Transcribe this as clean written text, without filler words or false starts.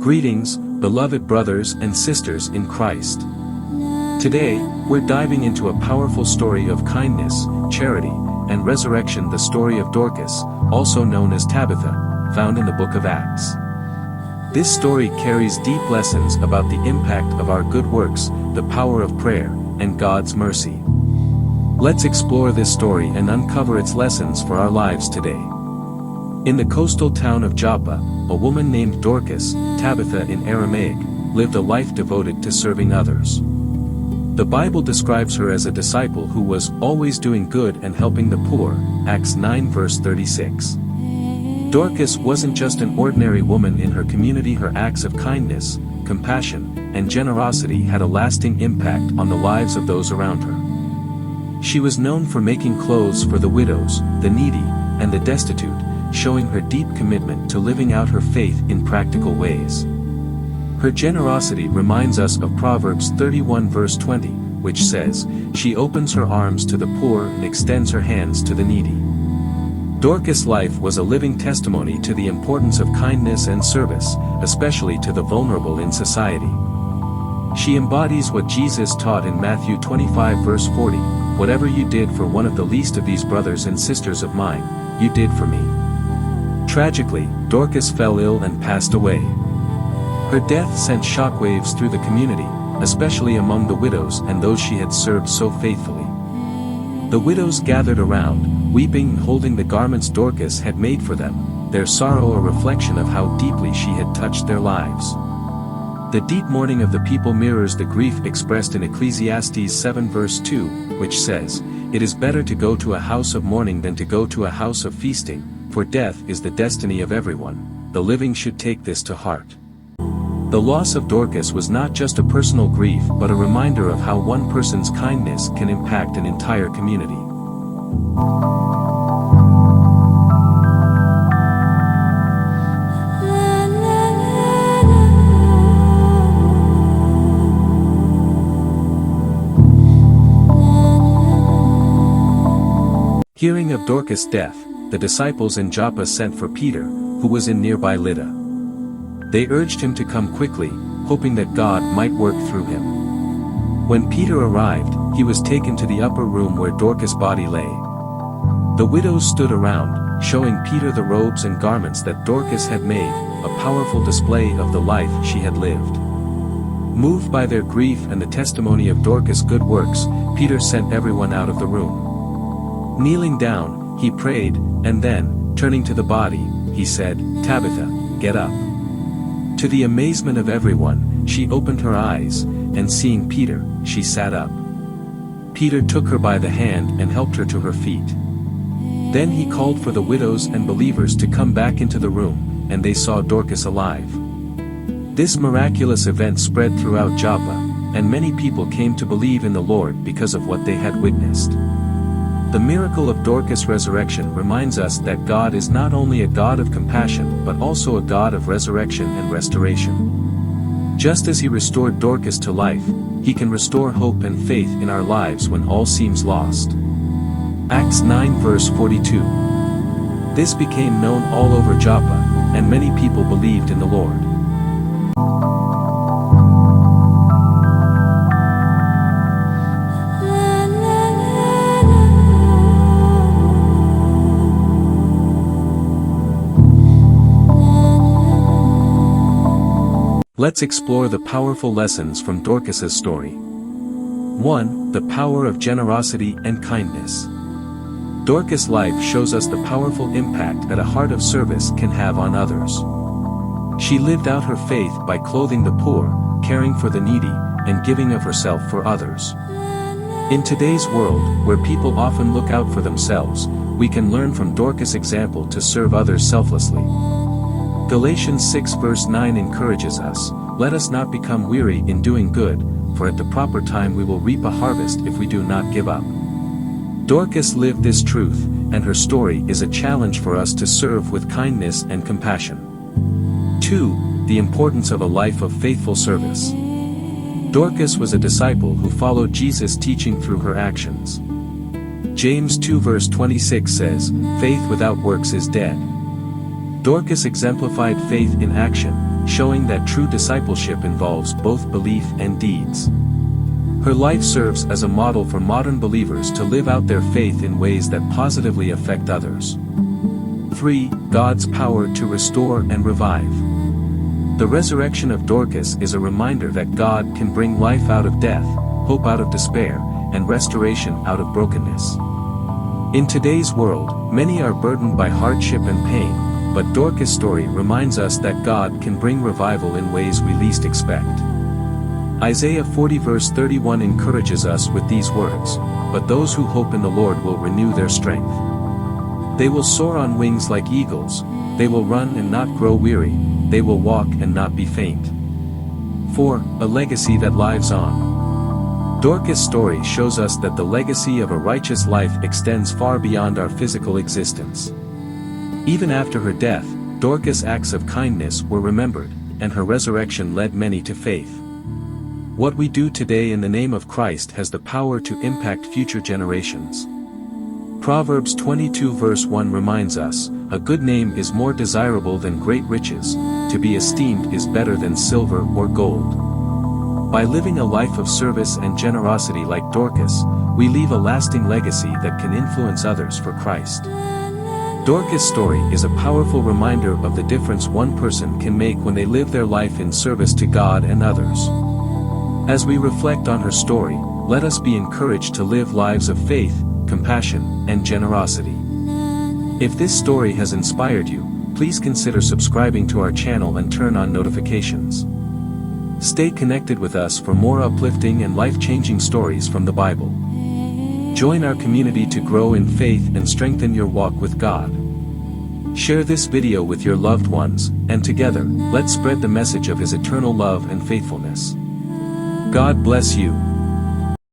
Greetings, beloved brothers and sisters in Christ. Today, we're diving into a powerful story of kindness, charity, and resurrection, the story of Dorcas, also known as Tabitha, found in the book of Acts. This story carries deep lessons about the impact of our good works, the power of prayer, and God's mercy. Let's explore this story and uncover its lessons for our lives today. In the coastal town of Joppa, a woman named Dorcas, Tabitha in Aramaic, lived a life devoted to serving others. The Bible describes her as a disciple who was always doing good and helping the poor, Acts 9 verse 36. Dorcas wasn't just an ordinary woman in her community. Her acts of kindness, compassion, and generosity had a lasting impact on the lives of those around her. She was known for making clothes for the widows, the needy, and the destitute, showing her deep commitment to living out her faith in practical ways. Her generosity reminds us of Proverbs 31 verse 20, which says, "She opens her arms to the poor and extends her hands to the needy." Dorcas' life was a living testimony to the importance of kindness and service, especially to the vulnerable in society. She embodies what Jesus taught in Matthew 25 verse 40, "Whatever you did for one of the least of these brothers and sisters of mine, you did for me." Tragically, Dorcas fell ill and passed away. Her death sent shockwaves through the community, especially among the widows and those she had served so faithfully. The widows gathered around, weeping and holding the garments Dorcas had made for them, their sorrow a reflection of how deeply she had touched their lives. The deep mourning of the people mirrors the grief expressed in Ecclesiastes 7 verse 2, which says, "It is better to go to a house of mourning than to go to a house of feasting, for death is the destiny of everyone. The living should take this to heart." The loss of Dorcas was not just a personal grief but a reminder of how one person's kindness can impact an entire community. Hearing of Dorcas' death, the disciples in Joppa sent for Peter, who was in nearby Lydda. They urged him to come quickly, hoping that God might work through him. When Peter arrived, he was taken to the upper room where Dorcas' body lay. The widows stood around, showing Peter the robes and garments that Dorcas had made, a powerful display of the life she had lived. Moved by their grief and the testimony of Dorcas' good works, Peter sent everyone out of the room. Kneeling down, he prayed, and then, turning to the body, he said, "Tabitha, get up." To the amazement of everyone, she opened her eyes, and seeing Peter, she sat up. Peter took her by the hand and helped her to her feet. Then he called for the widows and believers to come back into the room, and they saw Dorcas alive. This miraculous event spread throughout Joppa, and many people came to believe in the Lord because of what they had witnessed. The miracle of Dorcas' resurrection reminds us that God is not only a God of compassion but also a God of resurrection and restoration. Just as He restored Dorcas to life, He can restore hope and faith in our lives when all seems lost. Acts 9 verse 42. This became known all over Joppa, and many people believed in the Lord. Let's explore the powerful lessons from Dorcas' story. 1. The power of generosity and kindness. Dorcas' life shows us the powerful impact that a heart of service can have on others. She lived out her faith by clothing the poor, caring for the needy, and giving of herself for others. In today's world, where people often look out for themselves, we can learn from Dorcas' example to serve others selflessly. Galatians 6 verse 9 encourages us, "Let us not become weary in doing good, for at the proper time we will reap a harvest if we do not give up." Dorcas lived this truth, and her story is a challenge for us to serve with kindness and compassion. 2. The importance of a life of faithful service. Dorcas was a disciple who followed Jesus' teaching through her actions. James 2 verse 26 says, "Faith without works is dead." Dorcas exemplified faith in action, showing that true discipleship involves both belief and deeds. Her life serves as a model for modern believers to live out their faith in ways that positively affect others. 3. God's power to restore and revive. The resurrection of Dorcas is a reminder that God can bring life out of death, hope out of despair, and restoration out of brokenness. In today's world, many are burdened by hardship and pain, but Dorcas' story reminds us that God can bring revival in ways we least expect. Isaiah 40 verse 31 encourages us with these words, "But those who hope in the Lord will renew their strength. They will soar on wings like eagles, they will run and not grow weary, they will walk and not be faint." 4. A legacy that lives on. Dorcas' story shows us that the legacy of a righteous life extends far beyond our physical existence. Even after her death, Dorcas' acts of kindness were remembered, and her resurrection led many to faith. What we do today in the name of Christ has the power to impact future generations. Proverbs 22 verse 1 reminds us, "A good name is more desirable than great riches, to be esteemed is better than silver or gold." By living a life of service and generosity like Dorcas, we leave a lasting legacy that can influence others for Christ. Dorcas' story is a powerful reminder of the difference one person can make when they live their life in service to God and others. As we reflect on her story, let us be encouraged to live lives of faith, compassion, and generosity. If this story has inspired you, please consider subscribing to our channel and turn on notifications. Stay connected with us for more uplifting and life-changing stories from the Bible. Join our community to grow in faith and strengthen your walk with God. Share this video with your loved ones, and together, let's spread the message of His eternal love and faithfulness. God bless you.